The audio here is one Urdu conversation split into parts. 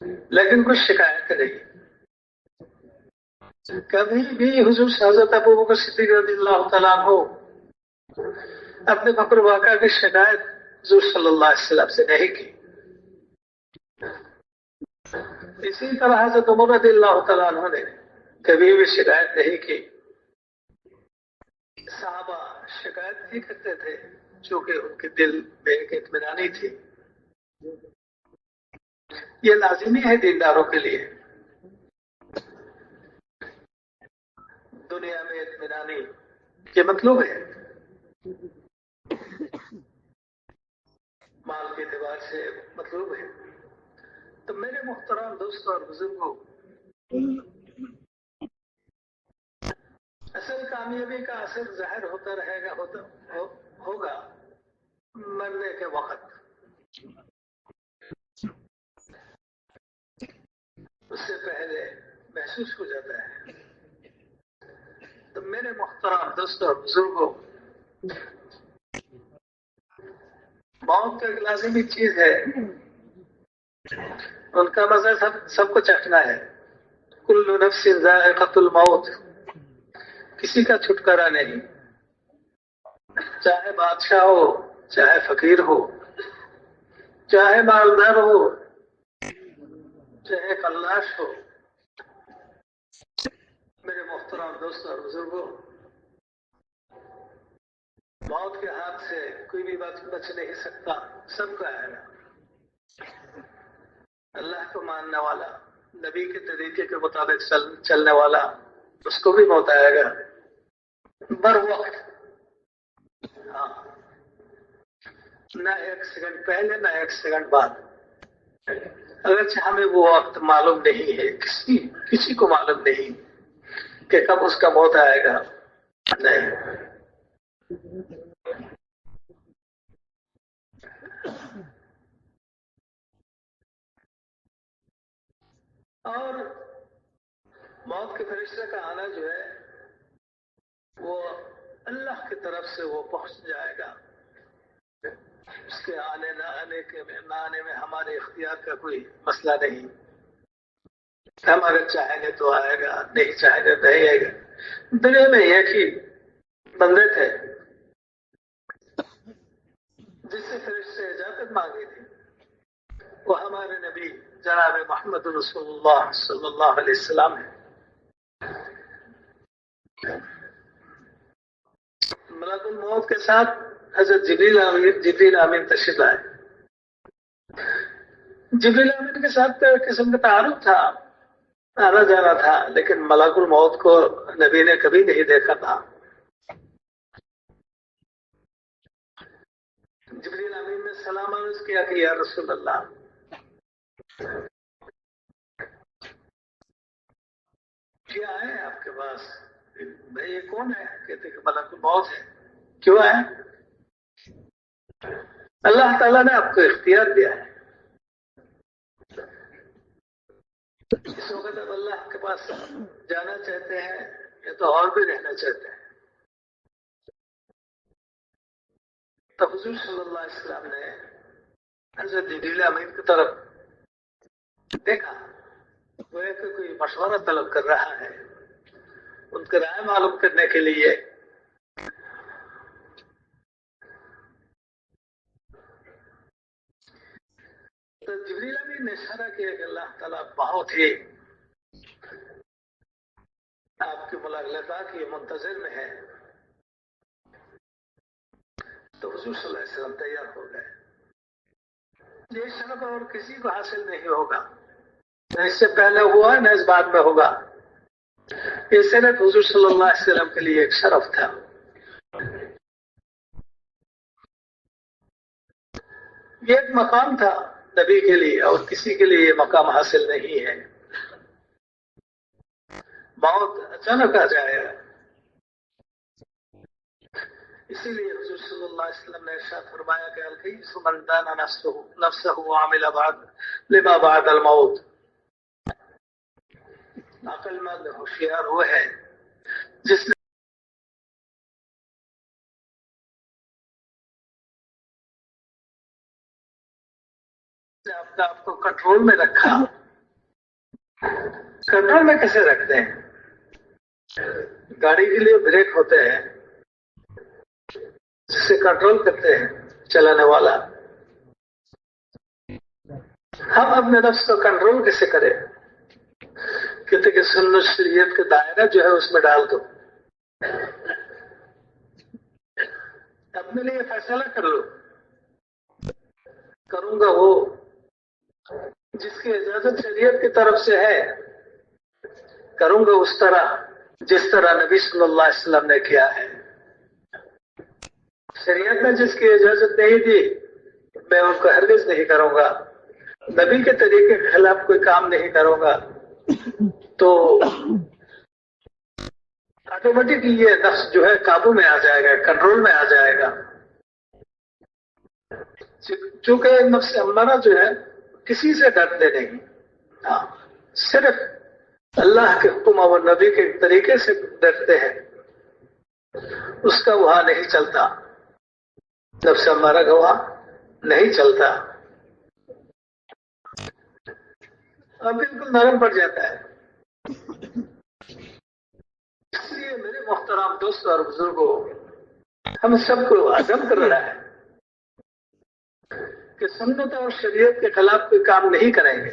لیکن کچھ شکایت نہیں. کبھی بھی حضور حضرت ابو بکر صدیق رضی اللہ تعالیٰ عنہ اپنے فقر واقعہ کی شکایت حضور صلی اللہ علیہ وسلم سے نہیں کی. اسی طرح حضرت عمر رضی اللہ تعالیٰ عنہ نے کبھی بھی شکایت نہیں کی. صحابہ شکایت نہیں کرتے تھے چونکہ ان کے دل میں ایک اطمینانی تھی. یہ لازمی ہے دینداروں کے لیے. دنیا میں اطمینانی یہ مطلوب ہے. مال کے اعتبار سے مطلوب ہے. تو میرے محترم دوستوں اور بزرگوں، اصل کامیابی کا اثر ظاہر ہوتا رہے گا ہوگا مرنے کے وقت. اس سے پہلے محسوس ہو جاتا ہے. تو میرے محترم دوستوں اور بزرگوں، موت تو ایک لازمی چیز ہے. ان کا مزہ سب کو چکھنا ہے. کل نفس ذائقۃ الموت، کسی کا چھٹکارا نہیں. چاہے بادشاہ ہو، چاہے فقیر ہو، چاہے مالدار ہو، چاہے فلاش ہو. میرے محترم دوستوں اور بزرگوں، موت کے ہاتھ سے کوئی بھی بچ نہیں سکتا. سب کا ہے. اللہ کو ماننے والا، نبی کے طریقے کے مطابق چلنے والا، اس کو بھی موت آئے گا بر وقت. ہاں، نہ ایک سیکنڈ پہلے نہ ایک سیکنڈ بعد. اگرچہ ہمیں وہ وقت معلوم نہیں ہے، کسی کو معلوم نہیں کہ کب اس کا موت آئے گا. نہیں. اور موت کے فرشتے کا آنا جو ہے وہ اللہ کی طرف سے وہ پہنچ جائے گا. اس کے آنے نہ آنے میں ہمارے اختیار کا کوئی مسئلہ نہیں. ہم اگر چاہیں گے تو آئے گا، نہیں چاہیں گے نہیں آئے گا. دنیا میں ایک ہی بندے تھے جس سے فرشتے اجازت مانگی تھی، وہ ہمارے نبی جناب محمد رسول اللہ صلی اللہ علیہ وسلم ہے. ملک الموت کے ساتھ حضرت جبریل امین تشریف لائے. جبریل امین کے ساتھ تو ایک قسم کا تعارف تھا، آنا جانا تھا، لیکن ملک الموت کو نبی نے کبھی نہیں دیکھا تھا. جبریل امین نے سلام عرض کیا کہ یا رسول اللہ، کیا ہے آپ کے پاس؟ بھائی یہ کون ہے؟ کہتے کہ ملک الموت ہے. کیوں ہے؟ اللہ تعالیٰ نے آپ کو اختیار دیا ہے. اس وقت اب اللہ کے پاس جانا چاہتے ہیں یا تو اور بھی رہنا چاہتے ہیں. تو حضور صلی اللہ علیہ وسلم نے حضرت جبریل امین کی طرف دیکھا، وہ ایک کوئی مشورہ طلب کر رہا ہے ان کی رائے معلوم کرنے کے لیے. تو جبریل امین نے اشارہ کیا کہ اللہ تعالیٰ بہت ہی آپ کی ملاقات کی منتظر میں ہے. تو حضور صلی اللہ علیہ وسلم تیار ہو گئے. یہ شرف اور کسی کو حاصل نہیں ہوگا، نہ اس سے پہلے ہوا نہ اس بعد میں ہوگا. یہ صرف حضور صلی اللہ علیہ وسلم کے لیے ایک شرف تھا. یہ ایک مقام تھا نبی کے لیے، اور کسی کے لیے یہ مقام حاصل نہیں ہے. موت اچانک آ جائے گا. اسی لیے حضور صلی اللہ علیہ وسلم نے ارشاد فرمایا کہ الکیس من دان نفسہ وعمل لما بعد الموت. عقل مند ہوشیار وہ ہے جس نے اپنے آپ کو کنٹرول میں رکھا کنٹرول میں کیسے رکھتے ہیں؟ گاڑی کے لیے بریک ہوتے ہیں جس سے کنٹرول کرتے ہیں چلانے والا. ہم اپنے نفس کو کنٹرول کیسے کریں؟ کہتے کہ سنت شریعت کے دائرہ جو ہے اس میں ڈال دو. اپنے لیے فیصلہ کر لو. کروں گا وہ جس کی اجازت شریعت کی طرف سے ہے. کروں گا اس طرح جس طرح نبی صلی اللہ علیہ وسلم نے کیا ہے. شریعت نے جس کی اجازت نہیں دی میں ان کو ہرگز نہیں کروں گا. نبی کے طریقے کے خلاف کوئی کام نہیں کروں گا. تو آٹومیٹکلی یہ نفس جو ہے قابو میں آ جائے گا, کنٹرول میں آ جائے گا. چونکہ نفس امارہ جو ہے کسی سے ڈرتے نہیں, صرف اللہ کے حکم اور نبی کے طریقے سے ڈرتے ہیں. اس کا وہاں نہیں چلتا, نفس امارہ کا وہاں نہیں چلتا اور بالکل نرم پڑ جاتا ہے. اس لیے میرے محترم دوستوں اور بزرگوں, ہم سب کو عزم کر رہا ہے کہ سنت اور شریعت کے خلاف کوئی کام نہیں کریں گے.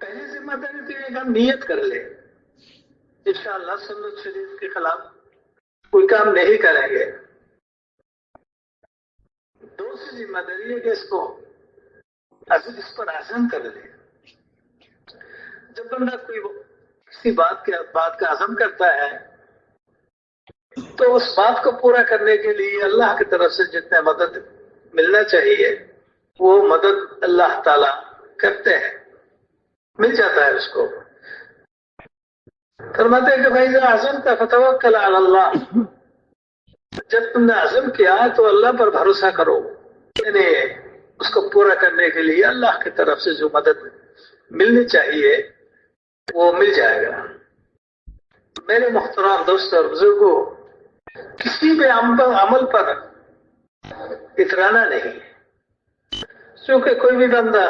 پہلی ذمہ داری تو یہ ہم نیت کر لیں انشاءاللہ سنت شریعت کے خلاف کوئی کام نہیں کریں گے. دوسری ذمہ داری ہے کہ اس پر عزم کر لیں. جب بندہ کوئی کسی بات کا عزم کرتا ہے تو اس بات کو پورا کرنے کے لیے اللہ کی طرف سے جتنے مدد ملنا چاہیے وہ مدد اللہ تعالی کرتے ہیں, مل جاتا ہے اس کو. فرماتے ہیں کہ بھائی عزم کا فتوکل علی اللہ, جب تم نے عزم کیا تو اللہ پر بھروسہ کرو, یعنی اس کو پورا کرنے کے لیے اللہ کی طرف سے جو مدد ملنی چاہیے وہ مل جائے گا. میرے محترم دوست اور بزرگوں, کسی بھی عمل پر اترانا نہیں, کیونکہ کوئی بھی بندہ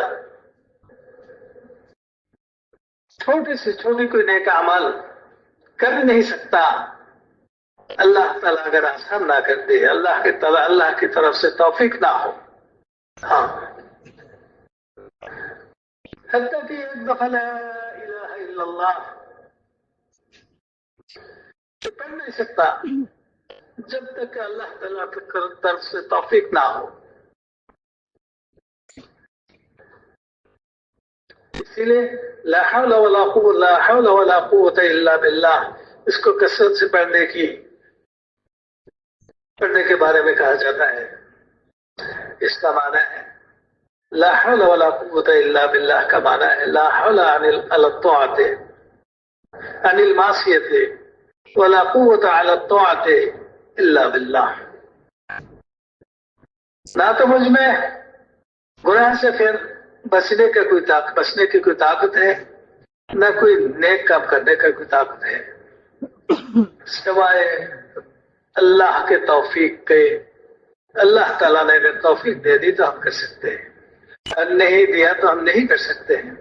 چھوٹی سے چھوٹی کوئی نیک عمل کر نہیں سکتا اللہ تعالیٰ اگر آسان نہ کر دے, اللہ کی طرف سے توفیق نہ ہو. ہاں, حتیٰ کہ ایک دفعہ لا الہ الا اللہ پڑھ نہیں سکتا جب تک کہ اللہ تعالیٰ کی طرف سے توفیق نہ ہو. اسی لیے لا حول ولا قوت الا باللہ اس کو کثرت سے پڑھنے کے بارے میں کہا جاتا ہے. اس کا معنی ہے لا حول ولا قوت الا باللہ کا معنی ہے لا حول عن الطاعت عن المعصیت ولا قوت علی الطاعت الا باللہ. نہ تو مجھ میں گناہ سے پھر بچنے کی کوئی طاقت ہے, نہ کوئی نیک کام کرنے کا کوئی طاقت ہے, سوائے اللہ کے توفیق کے. اللہ تعالیٰ نے اگر توفیق دے دی تو ہم کر سکتے ہیں, اور نہیں دیا تو ہم نہیں کر سکتے ہیں.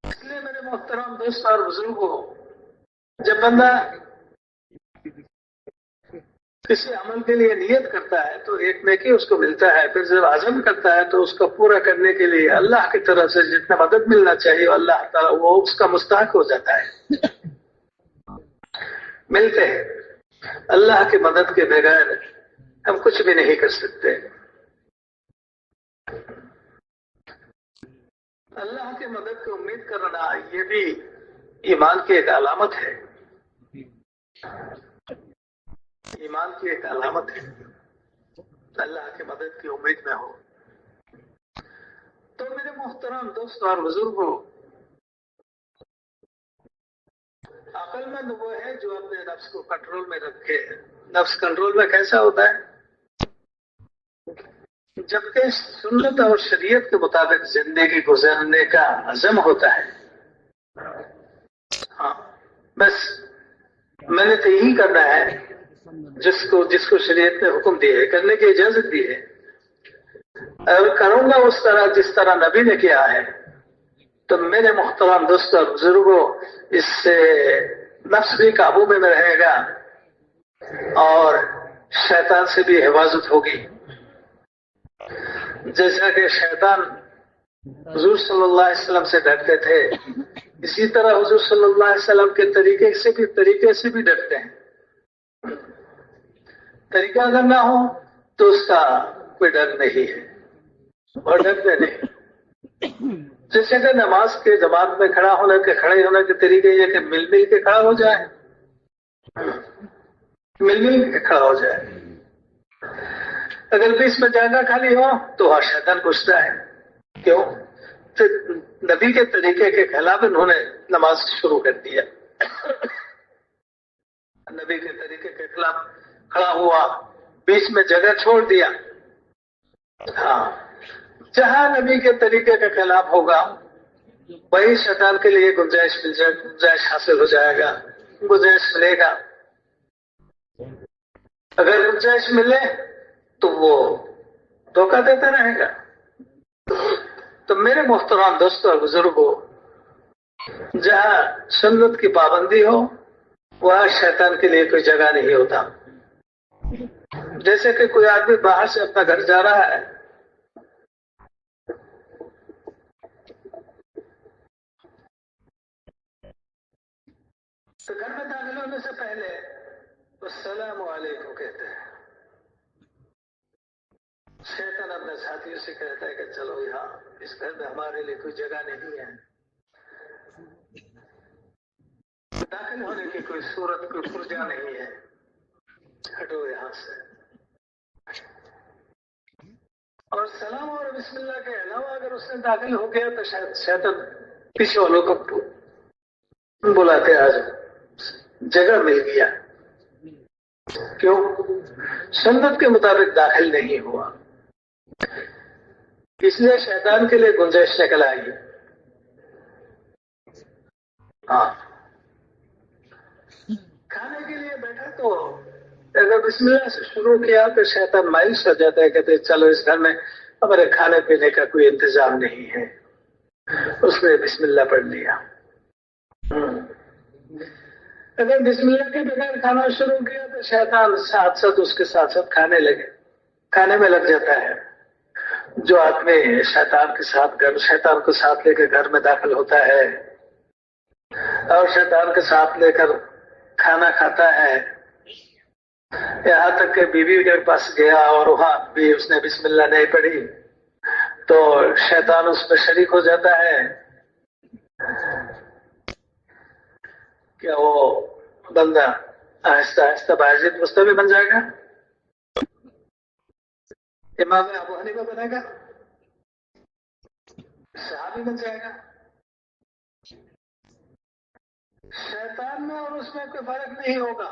اس لیے میرے محترم دوست اور بزرگوں, جب بندہ کسی عمل کے لیے نیت کرتا ہے تو ایک نیکی اس کو ملتا ہے, پھر جب عزم کرتا ہے تو اس کو پورا کرنے کے لیے اللہ کی طرف سے جتنا مدد ملنا چاہیے اللہ تعالیٰ وہ اس کا مستحق ہو جاتا ہے. ملتے ہیں. اللہ کی مدد کے بغیر ہم کچھ بھی نہیں کر سکتے. اللہ کی مدد کی امید کرنا یہ بھی ایمان کی ایک علامت ہے. ایمان کی ایک علامت ہے اللہ کی مدد کی امید میں ہو. تو میرے محترم دوست اور بزرگوں, عقل مند وہ ہے جو اپنے نفس کو کنٹرول میں رکھے. نفس کنٹرول میں کیسا ہوتا ہے؟ جبکہ سنت اور شریعت کے مطابق زندگی گزارنے کا عزم ہوتا ہے. ہاں, بس میں نے تو یہی کرنا ہے جس کو شریعت نے حکم دی ہے, کرنے کی اجازت دی ہے, اگر کروں گا اس طرح جس طرح نبی نے کیا ہے تو میرے محترم دوستوں اور بزرگوں اس سے نفس بھی قابو میں رہے گا اور شیطان سے بھی حفاظت ہوگی. جیسا کہ شیطان حضور صلی اللہ علیہ وسلم سے ڈرتے تھے اسی طرح حضور صلی اللہ علیہ وسلم کے طریقے سے بھی ڈرتے ہیں. طریقہ اگر نہ ہو تو اس کا کوئی ڈر نہیں ہے اور ڈرتے نہیں. جیسے کہ نماز کے جماعت میں کھڑے ہونے کے طریقے یہ کہ مل مل کے کھڑا ہو جائے, مل مل کے کھڑا ہو جائے. اگر بیچ میں جگہ خالی ہو تو وہاں شیطان پوچھتا ہے کیوں؟ تو نبی کے طریقے کے خلاف انہوں نے نماز شروع کر دیا. نبی کے طریقے کے خلاف کھڑا ہوا, بیچ میں جگہ چھوڑ دیا. ہاں, جہاں نبی کے طریقے کے خلاف ہوگا وہی شیطان کے لیے گنجائش حاصل ہو جائے گا, گنجائش ملے گا. اگر گنجائش ملے تو وہ دھوکہ دیتا رہے گا. تو میرے محترم دوستوں اور بزرگوں, جہاں سنت کی پابندی ہو وہاں شیطان کے لیے کوئی جگہ نہیں ہوتا. جیسے کہ کوئی آدمی باہر سے اپنا گھر جا رہا ہے تو گھر میں داخل ہونے سے پہلے السلام علیکم کہتے ہیں. شیطان اپنے ساتھیوں سے کہتا ہے کہ چلو یہاں اس گھر میں ہمارے لیے کوئی جگہ نہیں ہے, داخل ہونے کی کوئی صورت, کوئی پرجا نہیں ہے, ہٹو یہاں سے. اور سلام اور بسم اللہ کے علاوہ اگر اس نے داخل ہو گیا تو شیطان پیچھے والوں کو بلاتے آج جگہ مل گیا. کیوں؟ سنت کے مطابق داخل نہیں ہوا, اس لیے شیطان کے لیے گنجائش نکل آئی. ہاں, کھانے کے لیے بیٹھا تو اگر بسم اللہ سے شروع کیا تو شیطان مایوس ہو جاتا ہے, کہتے چلو اس گھر میں ہمارے کھانے پینے کا کوئی انتظام نہیں ہے. اس نے بسم اللہ پڑھ لیا. اگر بسم اللہ کے بغیر کھانا شروع کیا تو شیطان ساتھ ساتھ اس کے ساتھ ساتھ کھانے میں لگ جاتا ہے. جو آدمی شیطان کو ساتھ لے کے گھر میں داخل ہوتا ہے اور شیطان کے ساتھ لے کر کھانا کھاتا ہے, یہاں تک کہ بیوی کے پاس گیا اور وہاں بھی اس نے بسم اللہ نہیں پڑھی تو شیطان اس میں شریک ہو جاتا ہے. کیا وہ بندہ آہستہ آہستہ باعزت مستوی بن جائے گا, امام ابو حنیفہ بنے گا, صحابی بن جائے گا. شیطان میں اور اس میں کوئی فرق نہیں ہوگا,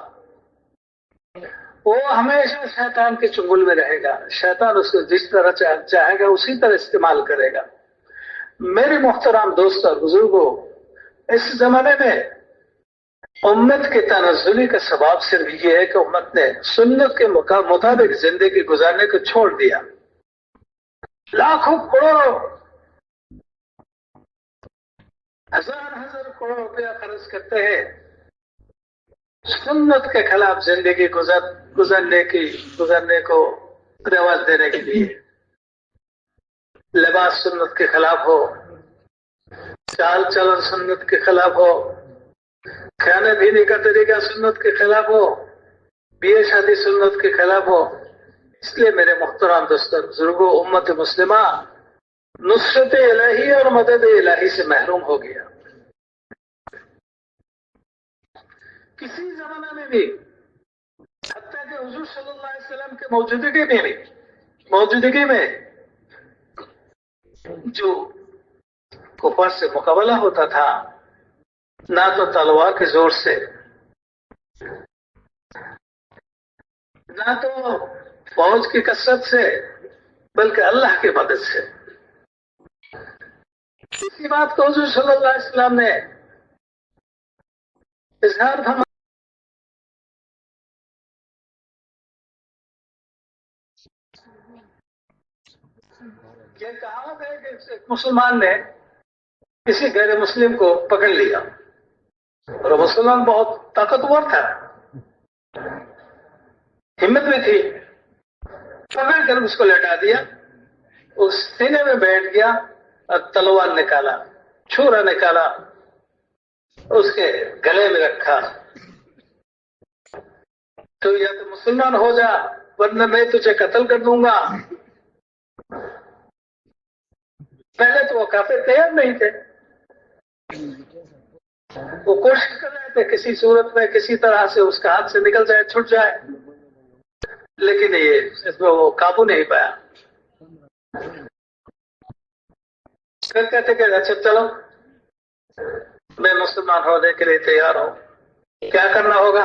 وہ ہمیشہ شیطان کے چنگل میں رہے گا. شیطان اس کو جس طرح چاہے گا اسی طرح استعمال کرے گا. میرے محترم دوست اور بزرگوں, اس زمانے میں امت کے تنزلی کا سبب صرف یہ ہے کہ امت نے سنت کے مطابق زندگی گزارنے کو چھوڑ دیا. لاکھوں کروڑوں ہزار کروڑ روپیہ خرچ کرتے ہیں سنت کے خلاف زندگی گزارنے کو رواج دینے کے لیے. لباس سنت کے خلاف ہو, چال چلن سنت کے خلاف ہو, کھانے پینے کا طریقہ سنت کے خلاف ہو, بیاہ شادی سنت کے خلاف ہو. اس لیے میرے محترم دوستوں بزرگوں, امت مسلمہ نصرت الہی اور مدد الہی سے محروم ہو گیا. کسی زمانہ میں بھی, حتیٰ کہ حضور صلی اللہ علیہ وسلم کے موجودگی میں جو کفار سے مقابلہ ہوتا تھا نہ تو تلوار کے زور سے, نہ تو فوج کی کثرت سے, بلکہ اللہ کی مدد سے. اسی بات کو حضور صلی اللہ علیہ وسلم نے اظہار فرمایا. یہ کہاوت ہے کہ ایک مسلمان نے کسی غیر مسلم کو پکڑ لیا اور مسلمان بہت طاقتور تھا، ہمت بھی تھی، پکڑ کر اس کو لٹا دیا، اس سینے میں بیٹھ گیا اور تلوار نکالا، چھرا نکالا، اس کے گلے میں رکھا، تو یا تو مسلمان ہو جا ورنہ میں تجھے قتل کر دوں گا۔ پہلے تو وہ کافر تیار نہیں تھے، وہ کوشش کر رہے تھے کسی صورت میں کسی طرح سے اس کا ہاتھ سے نکل جائے، چھوٹ جائے، لیکن یہ اس میں وہ قابو نہیں پایا۔ پھر کہتے کہ اچھا چلو میں مسلمان ہونے کے لیے تیار ہوں، کیا کرنا ہوگا؟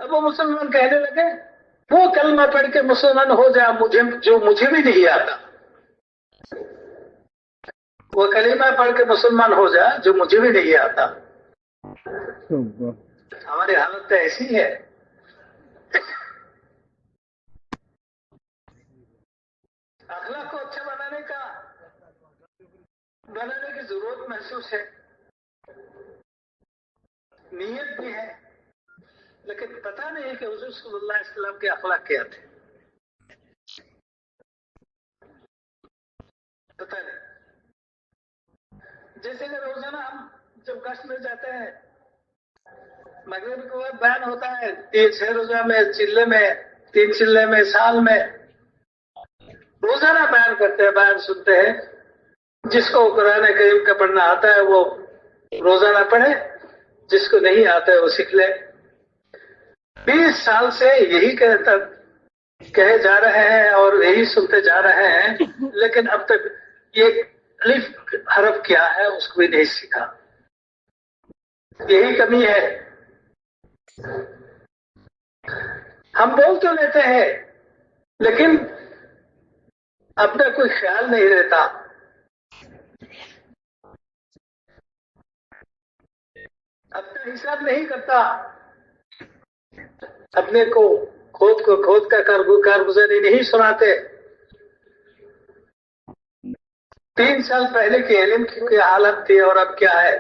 اب وہ مسلمان کہنے لگے وہ کلمہ پڑھ کے مسلمان ہو جا جو مجھے بھی نہیں آتا، وہ کلمہ پڑھ کے مسلمان ہو جا جو مجھے بھی نہیں آتا۔ ہماری حالت تو ایسی ہے، اخلاق کو اچھا بنانے کی ضرورت محسوس ہے، نیت بھی ہے، لیکن پتہ نہیں کہ حضور صلی اللہ علیہ وسلم کے اخلاق کیا تھے، پتہ نہیں۔ جیسے کہ روزانہ ہم جب گشت میں جاتے ہیں، مغرب کے بعد بیان ہوتا ہے 6 روزہ میں، چلے میں، 3 چلے میں، سال میں، روزانہ بیان کرتے ہیں، بیان سنتے ہیں۔ جس کو قرآن کریم کا پڑھنا آتا ہے وہ روزانہ پڑھے، جس کو نہیں آتا ہے وہ سیکھ لے۔ 20 سال سے یہی کہے جا رہے ہیں اور یہی سنتے جا رہے ہیں، لیکن اب تک یہ الف حرف کیا ہے اس کو بھی نہیں سیکھا۔ یہی کمی ہے، ہم بول تو لیتے ہیں لیکن اپنا کوئی خیال نہیں رہتا، اپنا حساب نہیں کرتا، اپنے کو کھود کا کارگزاری نہیں سناتے۔ 3 سال پہلے کے علم کی کیا حالت تھی اور اب کیا ہے؟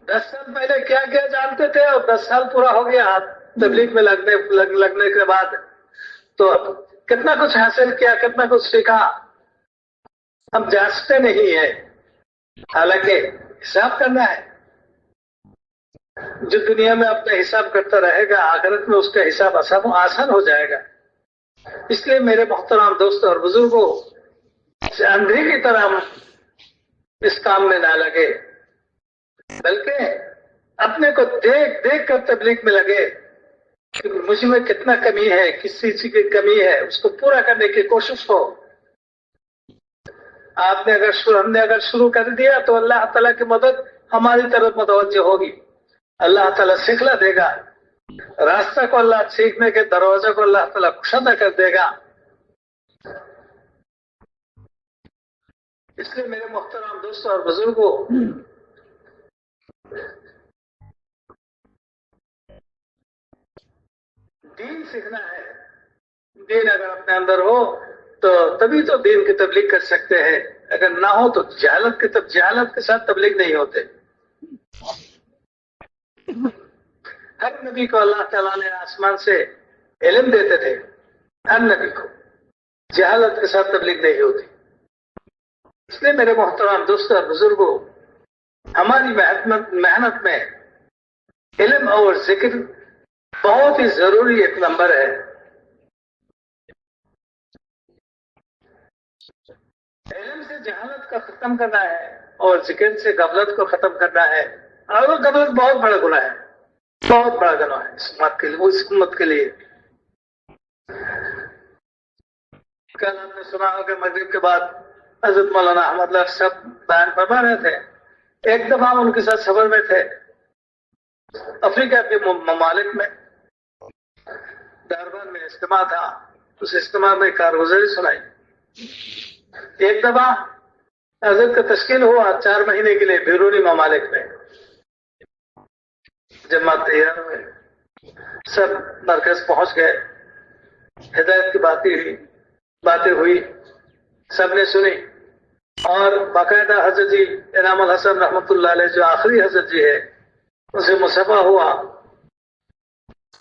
10 سال پہلے کیا کیا جانتے تھے اور 10 سال پورا ہو گیا تبلیغ میں لگنے کے بعد، تو اب کتنا کچھ حاصل کیا، کتنا کچھ سیکھا، ہم جانتے نہیں ہیں۔ حالانکہ حساب کرنا ہے، جو دنیا میں اپنا حساب کرتا رہے گا آخرت میں اس کا حساب آسان ہو جائے گا۔ اس لیے میرے محترم دوستوں اور بزرگوں، اندھے کی طرح اس کام میں نہ لگے، بلکہ اپنے کو دیکھ کر تبلیغ میں لگے کہ مجھ میں کتنا کمی ہے، کس چیز کی کمی ہے، اس کو پورا کرنے کی کوشش ہو۔ ہم نے اگر شروع کر دیا تو اللہ تعالیٰ کی مدد ہماری طرف متوجہ ہوگی، اللہ تعالیٰ سکھلا دے گا، راستہ کو اللہ سیکھنے کے دروازے کو اللہ تعالیٰ کشادہ کر دے گا۔ اس لیے میرے محترم دوستوں اور بزرگوں، دین سیکھنا ہے۔ دین اگر اپنے اندر ہو تو تبھی تو دین کی تبلیغ کر سکتے ہیں، اگر نہ ہو تو جہالت کے ساتھ تبلیغ نہیں ہوتے۔ ہر نبی کو اللہ تعالیٰ نے آسمان سے علم دیتے تھے، ہر نبی کو، جہالت کے ساتھ تبلیغ نہیں ہوتی۔ اس لیے میرے محترم دوستوں اور بزرگوں، ہماری محنت میں علم اور ذکر بہت ہی ضروری ایک نمبر ہے۔ علم سے جہالت کا ختم کرنا ہے اور ذکر سے غفلت کو ختم کرنا ہے، اور وہ غفلت بہت بڑا گناہ ہے، بہت بڑا گناہ ہے اس امت کے لیے۔ کل ہم نے سنا کہ مغرب کے بعد حضرت مولانا احمد اللہ صاحب بیان فرما رہے تھے، ایک دفعہ ہم ان کے ساتھ سفر میں تھے، افریقہ کے ممالک میں، ڈربن میں اجتماع تھا، اس اجتماع میں کارگزاری سنائی۔ ایک دفعہ حضرت کا تشکیل ہوا 4 مہینے کے لیے بیرونی ممالک میں، جماعت تیار ہوئے، سب مرکز پہنچ گئے، ہدایت کی باتیں ہوئی، سب نے سنی، اور باقاعدہ حضرت جی انعام الحسن رحمۃ اللہ علیہ جو آخری حضرت جی ہے اسے مصافحہ ہوا۔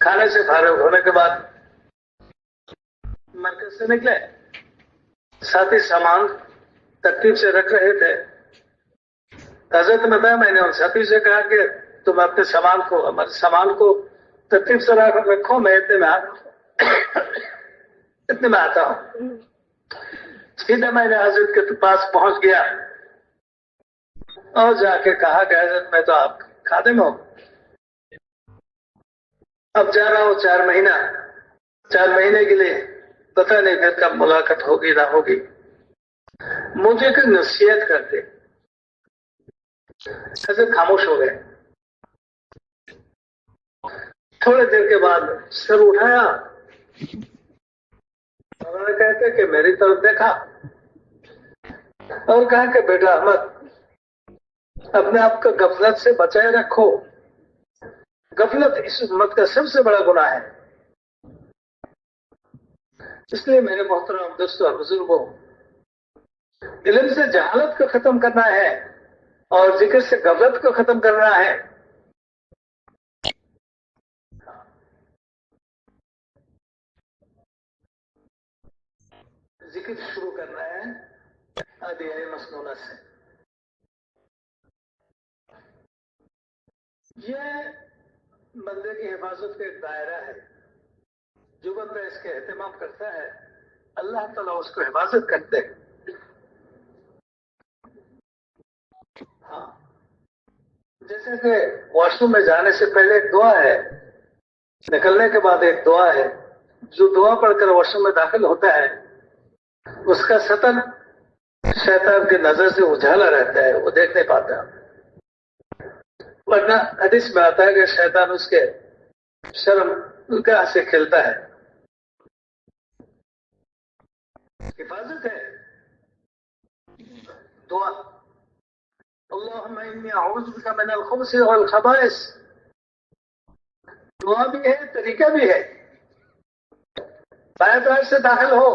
کھانے سے فارغ ہونے کے بعد مرکز سے نکلے، ساتھی سامان ترتیب سے رکھ رہے تھے۔ حضرت نے بتایا، میں نے ان ساتھی سے کہا کہ تم اپنے ہمارے سامان کو ترتیب سے رکھو، میں اتنے میں آتا ہوں۔ سیدھا میں نے حضرت کے پاس پہنچ گیا اور جا کے کہا کہ حضرت میں تو آپ خادم ہوں، اب جا رہا ہوں 4 مہینے کے لیے، پتہ نہیں پھر کب ملاقات ہوگی نہ ہوگی، مجھے کوئی نصیحت کر دے۔ حضرت خاموش ہو گئے۔ تھوڑے دیر کے بعد سر اٹھایا، انہوں نے کہتے کہ میری طرف دیکھا اور کہا کہ بیٹا احمد، اپنے آپ کو غفلت سے بچائے رکھو، غفلت اس امت کا سب سے بڑا گناہ ہے۔ اس لیے میرے محترم دوستوں اور بزرگوں، علم سے جہالت کو ختم کرنا ہے اور ذکر سے غفلت کو ختم کرنا ہے۔ ذکر شروع کرنا ہے ادعیہ مسنونہ سے۔ یہ بندے کی حفاظت کا ایک دائرہ ہے، جو بندہ اس کے اہتمام کرتا ہے اللہ تعالیٰ اس کو حفاظت کرتے ہیں۔ ہاں، جیسے کہ واش روم میں جانے سے پہلے ایک دعا ہے، نکلنے کے بعد ایک دعا ہے، جو دعا پڑھ کر واش روم میں داخل ہوتا ہے اس کا سطر شیطان کی نظر سے اجالا رہتا ہے، وہ دیکھ نہیں پاتا، ورنہ حدیث میں آتا ہے کہ شیطان اس کے شرمگاہ سے کھیلتا ہے۔ حفاظت ہے دعا، اللہم انی اعوذ بک من الخبث والخبائث، دعا بھی ہے، طریقہ بھی ہے۔ بائیں طرف سے داخل ہو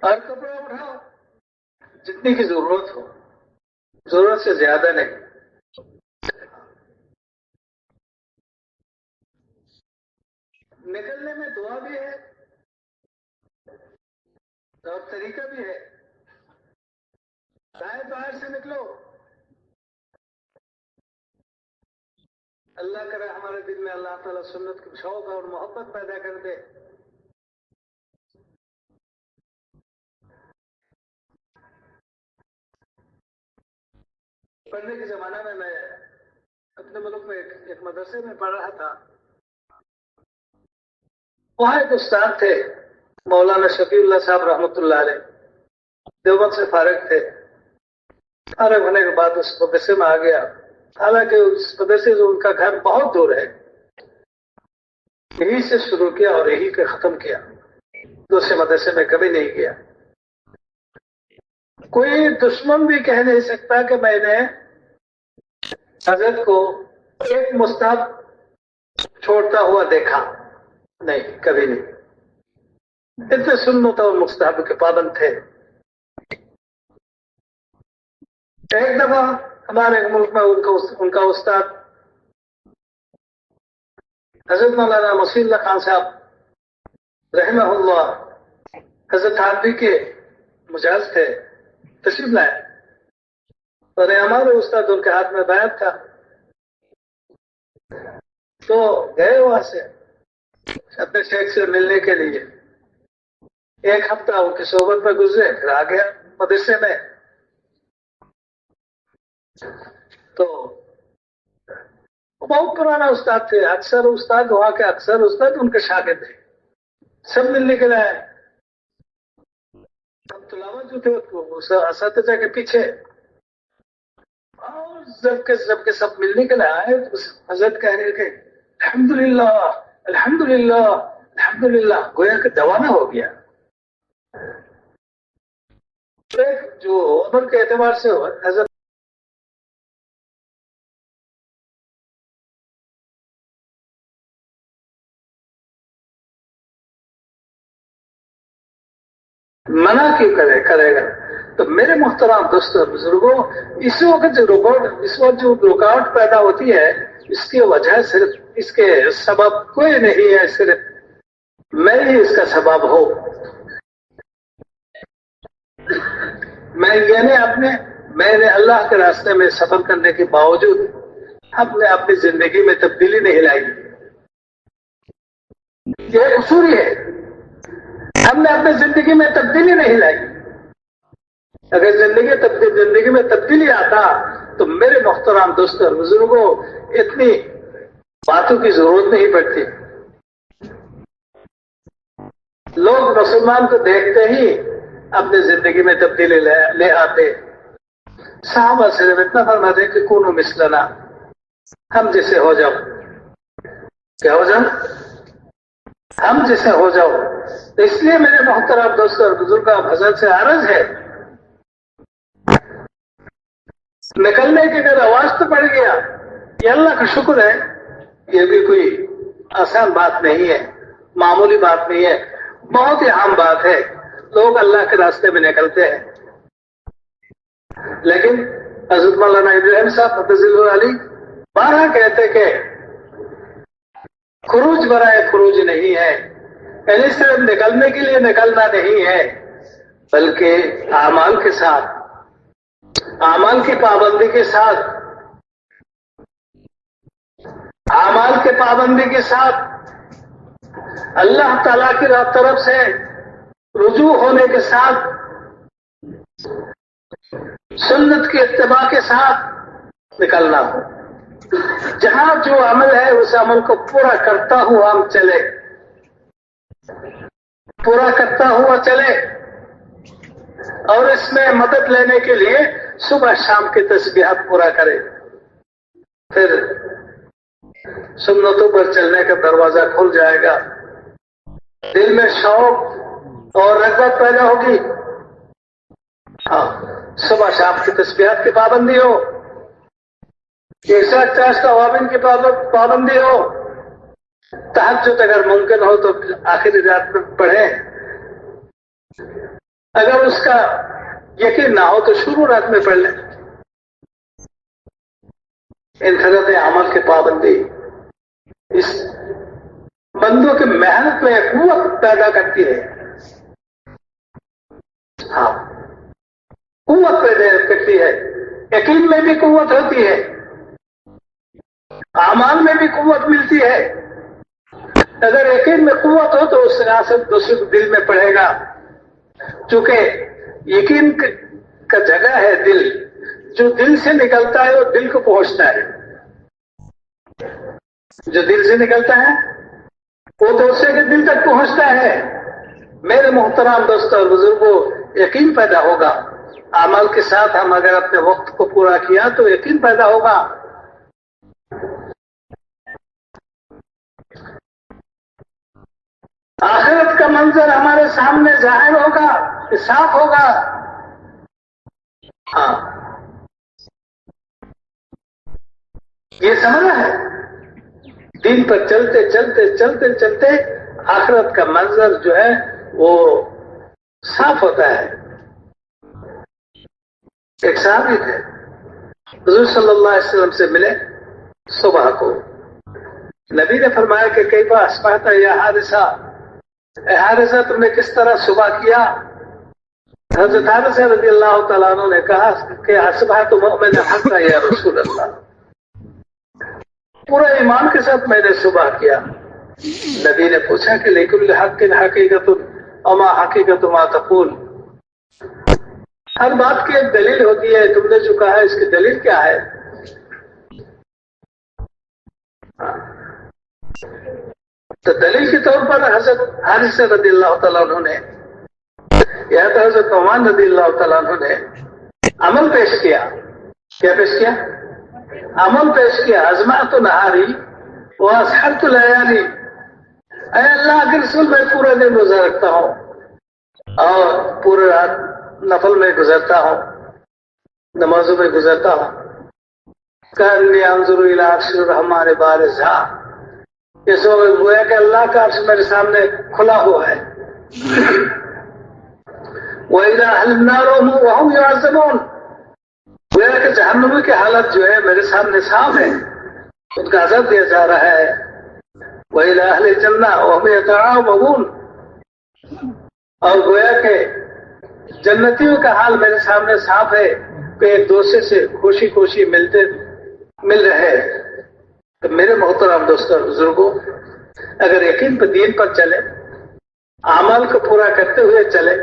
اور کپڑا اٹھاؤ جتنی کی ضرورت ہو، ضرورت سے زیادہ نہیں۔ نکلنے میں دعا بھی ہے اور طریقہ بھی ہے۔ دائیں باہر سے نکلو، اللہ کرے ہمارے دل میں اللہ تعالیٰ سنت کی شوق اور محبت پیدا کر دے۔ پڑھنے کے زمانہ میں اپنے ملک میں ایک مدرسے میں پڑھ رہا تھا، وہاں ایک استاد تھے مولانا شفیع اللہ صاحب رحمۃ اللہ علیہ، دیوبند سے فارغ تھے۔ فارغ ہونے کے بعد اس مدرسے میں آ گیا، حالانکہ اس مدرسے سے ان کا گھر بہت دور ہے، یہی سے شروع کیا اور یہی کے ختم کیا، دوسرے مدرسے میں کبھی نہیں گیا۔ کوئی دشمن بھی کہہ نہیں سکتا کہ میں نے حضرت کو ایک مستحب چھوڑتا ہوا دیکھا، نہیں، کبھی نہیں۔ اتنے سنت اور مستحب کے پابند تھے۔ ایک دفعہ ہمارے ملک میں ان کا استاد حضرت مولانا مسیح اللہ خان صاحب رحمہ اللہ حضرت تھانوی کے مجاز تھے، تشریف لائے، اور ہمارے استاد ان کے ہاتھ میں بیعت تھا، تو گئے وہاں سے اپنے شیخ سے ملنے کے لیے۔ ایک ہفتہ ان کی صحبت میں گزرے، پھر آ گیا مدرسے میں۔ تو بہت پرانا استاد تھے، اکثر استاد وہاں کے اکثر استاد ان کے شاگرد تھے، سب ملنے کے لیے آئے۔ ہم تلاوت جو تھے اساتذہ کے پیچھے، اور جب کے سب ملنے کے لیے آئے تو حضرت کہہ رہے کہ الحمدللہ الحمدللہ الحمدللہ، گویا کہ دیوانہ ہو گیا۔ جو عمر کے اعتبار سے حضرت منع کیوں کرے گا؟ تو میرے محترم دوستوں اور بزرگوں، اس وقت جو رکاوٹ پیدا ہوتی ہے، اس کی وجہ صرف اس کے سبب کوئی نہیں ہے، صرف میں ہی اس کا سبب ہوں۔ میں نے اللہ کے راستے میں سفر کرنے کے باوجود ہم نے اپنی زندگی میں تبدیلی نہیں لائی، یہ قصوری ہے، ہم نے اپنی زندگی میں تبدیلی نہیں لائی۔ اگر زندگی میں تبدیلی آتا تو میرے محترم دوستوں اور بزرگوں اتنی باتوں کی ضرورت نہیں پڑتی۔ لوگ مسلمان کو دیکھتے ہی اپنی زندگی میں تبدیلی لے آتے۔ صحابہ صرف اتنا فرماتے کہ کونوا مثلنا، ہم جیسے ہو جاؤ۔ کیا ہو جاؤ؟ ہم جیسے ہو جاؤ۔ تو اس لیے میرے محترم دوستوں اور بزرگوں، حضرت سے عرض ہے، نکلنے کی اگر آواز تو پڑ گیا، یہ اللہ کا شکر ہے، یہ بھی کوئی آسان بات نہیں ہے، معمولی بات نہیں ہے، بہت ہی عام بات ہے۔ لوگ اللہ کے راستے میں نکلتے ہیں، لیکن حضرت مولانا ابراہیم صاحب قدس اللہ علیہ بارہ کہتے کہ خروج برائے خروج نہیں ہے، یعنی صرف نکلنے کے لیے نکلنا نہیں ہے، بلکہ اعمال کے ساتھ، اعمال کی پابندی کے ساتھ، اعمال کے پابندی کے ساتھ اللہ تعالیٰ کی طرف سے رجوع ہونے کے ساتھ، سنت کے اتباع کے ساتھ نکلنا ہو۔ جہاں جو عمل ہے اس عمل کو پورا کرتا ہوا ہم چلے، پورا کرتا ہوا چلے، اور اس میں مدد لینے کے لیے صبح شام کی تسبیحات پورا کرے، پھر سنتوں پر چلنے کا دروازہ کھل جائے گا، دل میں شوق اور رغبت پیدا ہوگی۔ ہاں، صبح شام کی تسبیحات کی پابندی ہو، 150 اوابین کی پابندی ہو، تہجد اگر ممکن ہو تو آخری رات میں پڑھیں، اگر اس کا یقین نہ ہو تو شروع رات میں پڑھ لیں۔ انفراد عمل کی پابندی اس بندوں کی محنت میں قوت پیدا کرتی ہے، ہاں قوت پیدا کرتی ہے، یقین میں بھی قوت ہوتی ہے، اعمال میں بھی قوت ملتی ہے۔ اگر یقین میں قوت ہو تو اس سیاست دوسرے کو دل میں پڑے گا، چونکہ یقین کا جگہ ہے دل، جو دل سے نکلتا ہے وہ دل کو پہنچتا ہے، جو دل سے نکلتا ہے وہ دوسرے کے دل تک پہنچتا ہے۔ میرے محترم دوستوں اور بزرگوں، یقین پیدا ہوگا، اعمال کے ساتھ ہم اگر اپنے وقت کو پورا کیا تو یقین پیدا ہوگا۔ آخرت کا منظر ہمارے سامنے ظاہر ہوگا، صاف ہوگا۔ ہاں، یہ سمجھنا ہے، دین پر چلتے چلتے چلتے چلتے آخرت کا منظر جو ہے وہ صاف ہوتا ہے۔ ایک صحابی تھے، حضور صلی اللہ علیہ وسلم سے ملے صبح کو، نبی نے فرمایا کہ کئی بار اصبحت یا حارثہ، اے حارثہ تم نے کس طرح صبح کیا؟ حضرت حارثہ رضی اللہ تعالیٰ عنہ نے کہا کہ اصبحت مؤمن حقا یا رسول اللہ، پورا ایمان کے ساتھ میں نے صبح کیا۔ نبی نے پوچھا کہ لکل حق حقیقت وما حقیقت ما تقول، ہر بات کی ایک دلیل ہوتی ہے، تم نے جو کہا ہے اس کی دلیل کیا ہے؟ تو دلیل کے طور پر حضرت حارثہ رضی اللہ تعالیٰ عنہ نے یا تو حضرت عثمان رضی اللہ تعالیٰ عنہ نے عمل پیش کیا۔ کیا پیش کیا؟ عمل پیش کیا۔ ازمعت نہاری واسحرت لیالی، اے اللہ کے رسول میں پورا دن روزہ رکھتا ہوں اور پورے رات نفل میں گزرتا ہوں، نمازوں میں گزرتا ہوں۔ کأنی انظر الی عرش الرحمن بارزا، اس وقت گویا کہ اللہ کا عرش میرے سامنے کھلا ہوا ہے۔ وَإِلَىٰ أَهْلِ النَّارِ وَهُمْ يُعَذَّبُونَ. گویا کہ جہنمی کی حالت جو ہے میرے سامنے صاف ہے، ان کا عذاب دیا جا رہا ہے. وَإِلَىٰ أَهْلِ الْجَنَّةِ وَهُمْ يَتَعَاوَنُونَ. اور گویا کہ جنتیوں کا حال میرے سامنے صاف ہے کہ ایک دوسرے سے خوشی خوشی مل رہے ہیں. تو میرے محترم دوستوں اور بزرگوں، اگر یقین پر دین پر چلے، اعمال کو پورا کرتے ہوئے چلے،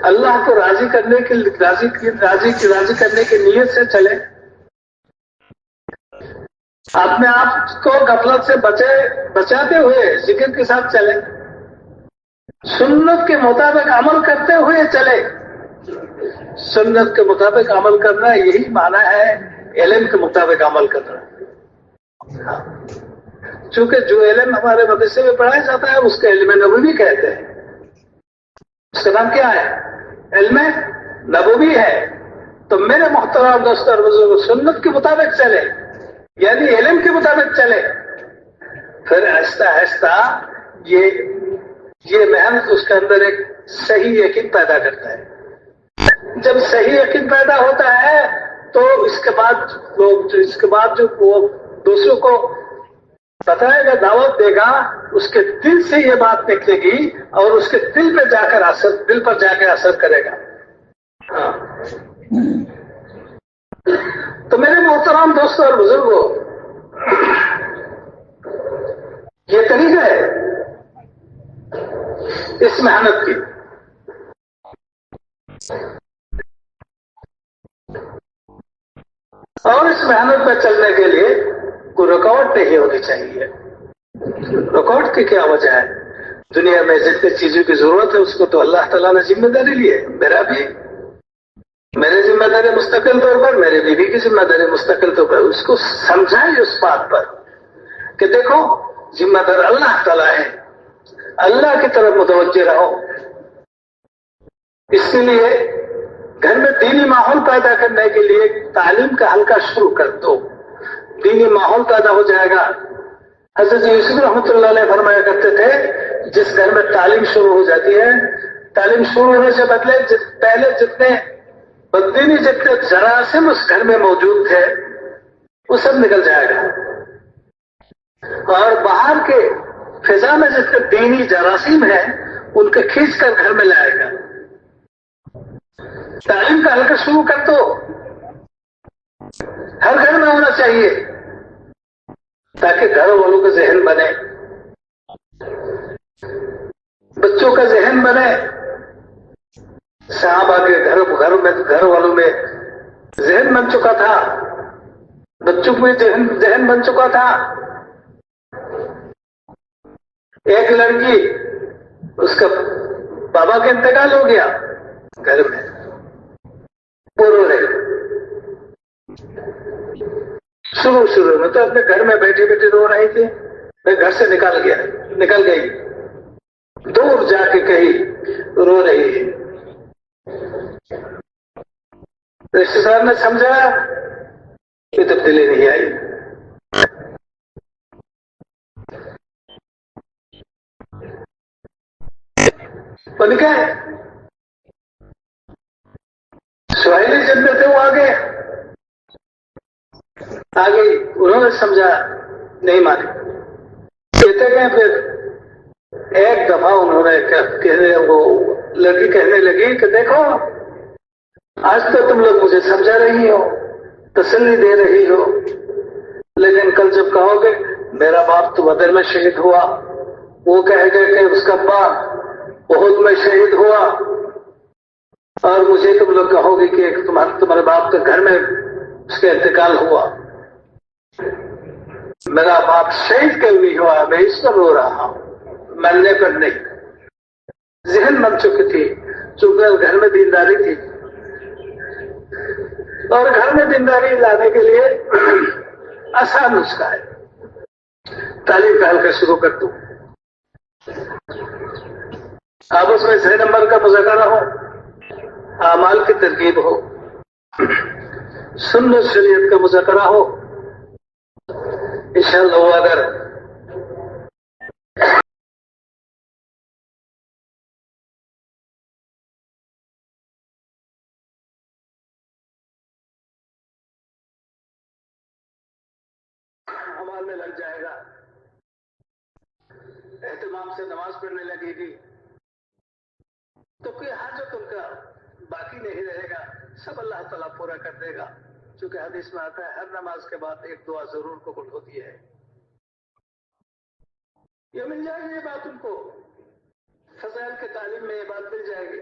اللہ کو راضی کرنے کی راضی کرنے کی نیت سے چلے، اپنے آپ کو غفلت سے بچاتے ہوئے ذکر کے ساتھ چلے، سنت کے مطابق عمل کرتے ہوئے چلے. سنت کے مطابق عمل کرنا یہی معنی ہے علم کے مطابق عمل کرنا. چونکہ جو علم ہمارے مدرسے میں پڑھایا جاتا ہے اس کا علم نبوی کہتے ہیں. اس کا نام کیا ہے؟ علم نبوی ہے. تو میرے محترم دوست اور بزرگ، سنت کے مطابق چلے، یعنی علم کے مطابق چلے، پھر آہستہ آہستہ یہ محنت اس کے اندر ایک صحیح یقین پیدا کرتا ہے. جب صحیح یقین پیدا ہوتا ہے تو اس کے بعد جو وہ دوسروں کو بتائے گا، دعوت دے گا، اس کے دل سے یہ بات نکلے گی اور اس کے دل پر جا کر اثر کرے گا. ہاں. تو میرے محترم دوستوں اور بزرگوں، یہ طریقہ ہے اس محنت کی. اور اس محنت میں چلنے کے لیے کوئی رکاوٹ نہیں ہونی چاہیے. رکاوٹ کی کیا وجہ ہے؟ دنیا میں جتنے چیزوں کی ضرورت ہے اس کو تو اللہ تعالیٰ نے ذمہ داری لی ہے. میرے ذمہ داری مستقل طور پر، میرے بیوی کی ذمہ داری مستقل طور پر. اس کو سمجھائیں اس بات پر کہ دیکھو ذمہ دار اللہ تعالیٰ ہے، اللہ کی طرف متوجہ رہو. اس کے لیے گھر میں دینی ماحول پیدا کرنے کے لیے تعلیم کا حلقہ شروع کر دو. دینی ماحول پیدا ہو جائے گا. حضرت یوسف رحمۃ اللہ علیہ فرمایا کرتے تھے، جس گھر میں تعلیم شروع ہو جاتی ہے، تعلیم شروع ہونے سے پہلے جتنے بددینی جتنے جراثیم اس گھر میں موجود تھے وہ سب نکل جائے گا، اور باہر کے فضا میں جتنے دینی جراثیم ہیں ان کو کھینچ کر گھر میں لائے گا. تعلیم کا حلقہ شروع کر دو، ہر گھر میں ہونا چاہیے تاکہ گھر والوں کا ذہن بنے، بچوں کا ذہن بنے. صحابہ کے گھر والوں میں ذہن بن چکا تھا، بچوں میں ذہن بن چکا تھا. ایک لڑکی، اس کا بابا کا انتقال ہو گیا، گھر میں وہ رو رہے. شروع میں تو اپنے گھر میں بیٹھے رو رہی تھی. میں گھر سے نکل گئی، دور جا کے کہیں رو رہی ہے. رشتے دار نے سمجھا کہ تبدیلی نہیں آئی. ان کے سہیلی جن میں تھے وہ آگے انہوں نے سمجھا، نہیں مانی. کہتے گئے. پھر ایک دفعہ انہوں نے وہ لڑکی کہنے لگی کہ دیکھو آج تو تم لوگ مجھے سمجھا رہی ہو، تسلی دے رہی ہو، لیکن کل جب کہو گے میرا باپ تو بدر میں شہید ہوا، وہ کہے گا کہ اس کا باپ احد میں شہید ہوا، اور مجھے تم لوگ کہو گے کہ تمہارے باپ کے گھر میں اس کا انتقال ہوا. میرا باپ شہید کیوں نہیں ہوا؟ میں اس پر رو رہا ہوں، مرنے پر نہیں. ذہن بن چکی تھی، چونکہ گھر میں دینداری تھی، اور گھر میں دینداری لانے کے لیے آسان نسخہ ہے، تعلیم کا حلقہ شروع کر دو. آپس میں 6 نمبر کا مذاکرہ ہو، اعمال کی ترغیب ہو، سنت شریعت کا مذاکرہ ہو. انشاءاللہ اگر اعمال میں لگ جائے گا، اہتمام سے نماز پڑھنے لگے گی، تو کوئی حاجت ان کا باقی نہیں رہے گا، سب اللہ تعالیٰ پورا کر دے گا. چونکہ حدیث میں آتا ہے ہر نماز کے بعد ایک دعا ضرور قبول ہوتی ہے. یہ مل جائے گی، یہ بات ان کو فضائل کے تعلیم میں یہ بات مل جائے گی.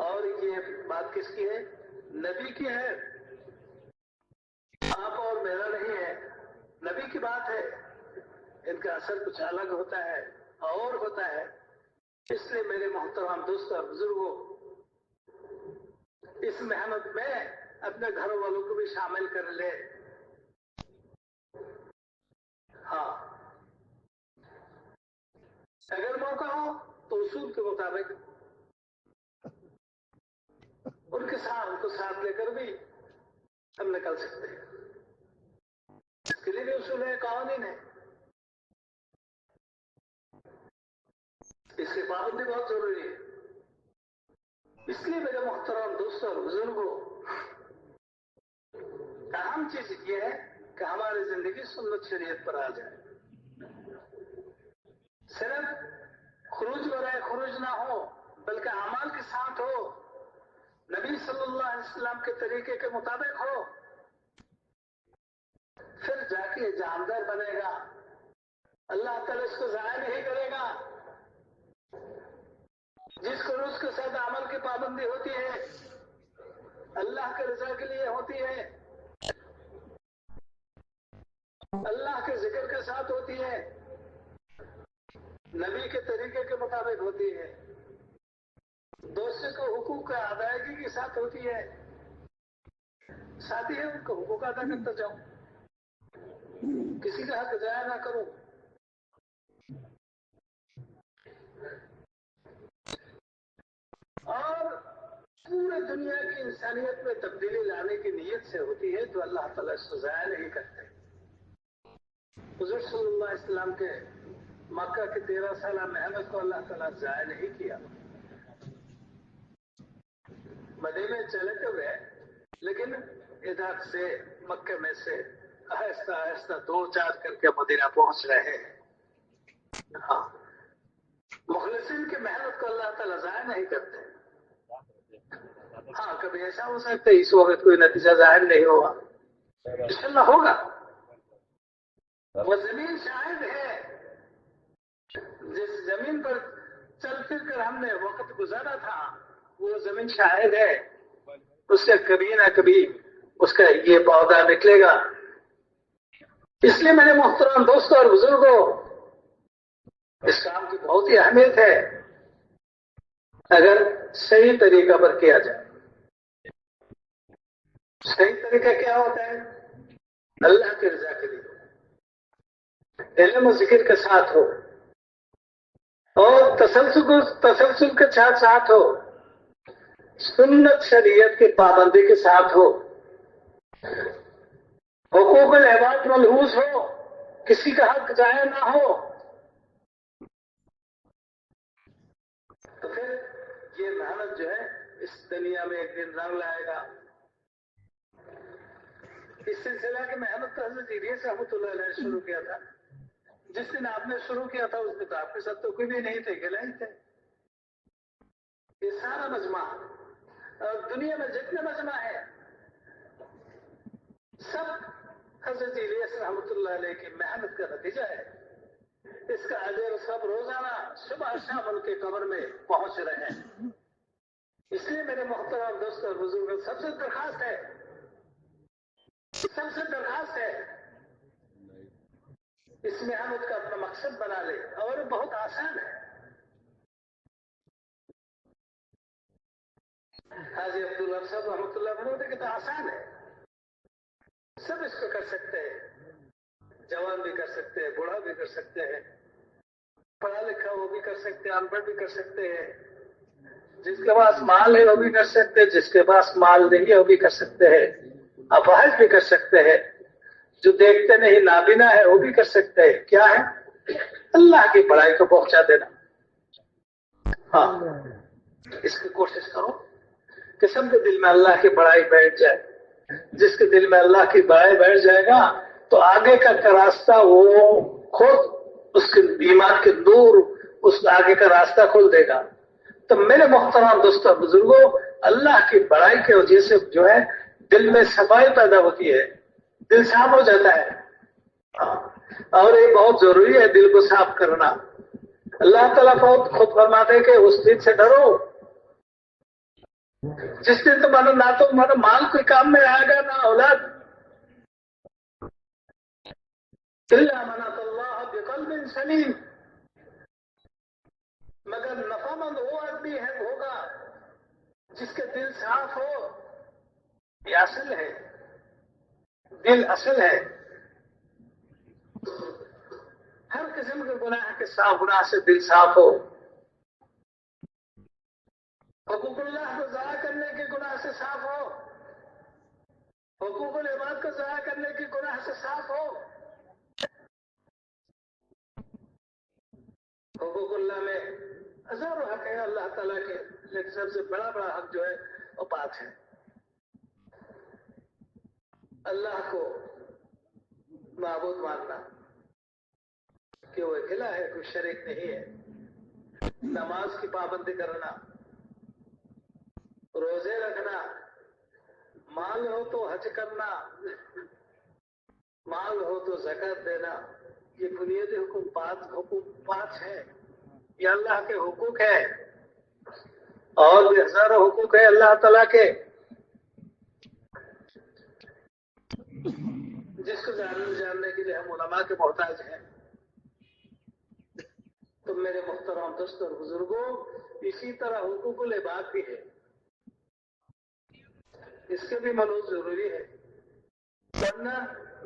اور یہ بات کس کی ہے؟ نبی کی ہے، آپ اور میرا نہیں ہے، نبی کی بات ہے. ان کا اثر کچھ الگ ہوتا ہے اور ہوتا ہے. اس لیے میرے محترم دوستوں اور بزرگوں، اس محنت میں اپنے گھر والوں کو بھی شامل کر لے. ہاں، اگر موقع ہو تو اصول کے مطابق ان کو ساتھ لے کر بھی ہم نکل سکتے ہیں. اس کے لیے بھی اصول ہے، قوانین ہے. اس کی پابندی بہت ضروری ہے. اس لیے میرے محترم دوستوں اور بزرگوں، اہم چیز یہ ہے کہ ہماری زندگی سنت شریعت پر آ جائے. صرف خروج برائے خروج نہ ہو، بلکہ اعمال کے ساتھ ہو، نبی صلی اللہ علیہ وسلم کے طریقے کے مطابق ہو. پھر جا کے جاندار بنے گا. اللہ تعالیٰ اس کو ضائع نہیں کرے گا. جس کو روز کے ساتھ عمل کی پابندی ہوتی ہے، اللہ کے رضا کے لیے ہوتی ہے، اللہ کے ذکر کے ساتھ ہوتی ہے، نبی کے طریقے کے مطابق ہوتی ہے، دوسرے کو حقوق کا ادائیگی کے ساتھ ہوتی ہے. ساتھی ہے ان کو حقوق ادا کرتا جاؤں، کسی کا حق ضائع نہ کروں. اور پورے دنیا کی انسانیت میں تبدیلی لانے کی نیت سے ہوتی ہے تو اللہ تعالیٰ اس کو ضائع نہیں کرتے. حضور صلی اللہ علیہ وسلم کے مکہ کی 13 سالہ محنت کو اللہ تعالیٰ ضائع نہیں کیا. مدینے چلے تو گئے، لیکن ادھر سے مکہ میں سے آہستہ آہستہ 2-4 کر کے مدینہ پہنچ رہے ہیں. ہاں، مخلصین کی محنت کو اللہ تعالیٰ ضائع نہیں کرتے. ہاں، کبھی ایسا ہو سکتا ہے اس وقت کوئی نتیجہ ظاہر نہیں ہوگا، انشاءاللہ ہوگا. وہ زمین شاہد ہے، جس زمین پر چل پھر کر ہم نے وقت گزارا تھا وہ زمین شاہد ہے. اس سے کبھی نہ کبھی اس کا یہ پودا نکلے گا. اس لیے میرے محترم دوستوں اور بزرگوں، اس کام کی بہت ہی اہمیت ہے اگر صحیح طریقہ پر کیا جائے. صحیح طریقہ کیا ہوتا ہے؟ اللہ کے رضا کے لیے، علم و ذکر کے ساتھ ہو، اور تسلسل کے ساتھ ہو، سنت شریعت کی پابندی کے ساتھ ہو، حقوق العباد ملحوظ ہو، کسی کا حق ضائع نہ ہو. تو پھر یہ محنت جو ہے اس دنیا میں ایک دن رنگ لائے گا. اس سلسلہ کی محنت تو حضرت ادریس رحمۃ اللہ علیہ شروع کیا تھا. جس دن آپ نے شروع کیا تھا اس دن تو آپ کے ساتھ تو کوئی بھی نہیں تھے، اکیلے ہی تھے. یہ سارا مجمع اور دنیا میں جتنے مجمع ہے سب حضرت ادریس رحمۃ اللہ علیہ کی محنت کا نتیجہ ہے. اس کا اجر سب روزانہ صبح شام ان کے قبر میں پہنچ رہے ہیں. اس لیے میرے محترم دوستوں اور بزرگوں، سب سے درخواست ہے اس محنت کا اپنا مقصد بنا لے. اور بہت آسان ہے. حاجی عبداللہ صاحب رحمۃ اللہ علیہ کہ تو آسان ہے، سب اس کو کر سکتے ہیں. جوان بھی کر سکتے ہیں، بوڑھا بھی کر سکتے ہیں، پڑھا لکھا وہ بھی کر سکتے ہیں، ان پڑھ بھی کر سکتے ہیں، جس کے پاس مال ہے وہ بھی کر سکتے ہیں، جس کے پاس مال نہیں ہے وہ بھی کر سکتے ہیں، اپاہج بھی کر سکتے ہیں، جو دیکھتے نہیں نابینا ہے وہ بھی کر سکتے ہیں. کیا ہے؟ اللہ کی بڑائی کو پہنچا دینا. ہاں، اس کی کوشش کرو کہ سب کے دل میں اللہ کی بڑائی بیٹھ جائے. جس کے دل میں اللہ کی بڑائی بیٹھ جائے گا تو آگے کا راستہ وہ خود اس کے ایمان کے نور اس آگے کا راستہ کھول دے گا. تو میرے محترم دوستوں بزرگوں، اللہ کی بڑائی کی وجہ سے جو ہے دل میں صفائی پیدا ہوتی ہے، دل صاف ہو جاتا ہے. اور یہ بہت ضروری ہے دل کو صاف کرنا. اللہ تعالیٰ خود فرماتے ہیں کہ اس دن سے ڈرو جس دن تمہارا نہ تو تمہارا مال کوئی کام میں آئے گا نہ اولاد. الا من اتى الله بقلب سلیم، مگر نفع مند وہ آدمی ہے ہوگا جس کے دل صاف ہو. یہ اصل ہے، دل اصل ہے. ہر قسم کے گناہ کے صاف گناہ سے دل صاف ہو، حقوق اللہ کو ضائع کرنے کے گناہ سے صاف ہو، حقوق العباد کو ضائع کرنے کے گناہ سے صاف ہو. حقوق اللہ میں ہزاروں حق ہے اللہ تعالیٰ کے، لیکن سب سے بڑا حق جو ہے وہ پاک ہے. اللہ کو معبود ماننا کہ وہ اکیلا ہے، کوئی شریک نہیں ہے. نماز کی پابندی کرنا، روزے رکھنا، مال ہو تو حج کرنا، مال ہو تو زکات دینا، یہ بنیادی حقوق پانچ ہے. یہ اللہ کے حقوق ہے. اور بھی ہزاروں حقوق ہے اللہ تعالیٰ کے، جس کو جاننے کے لیے ہم علماء کے محتاج ہیں. تو میرے محترم دوستوں اور بزرگوں، اسی طرح حقوق العباد بھی ہے، اس کے بھی ملوث ضروری ہے. ورنہ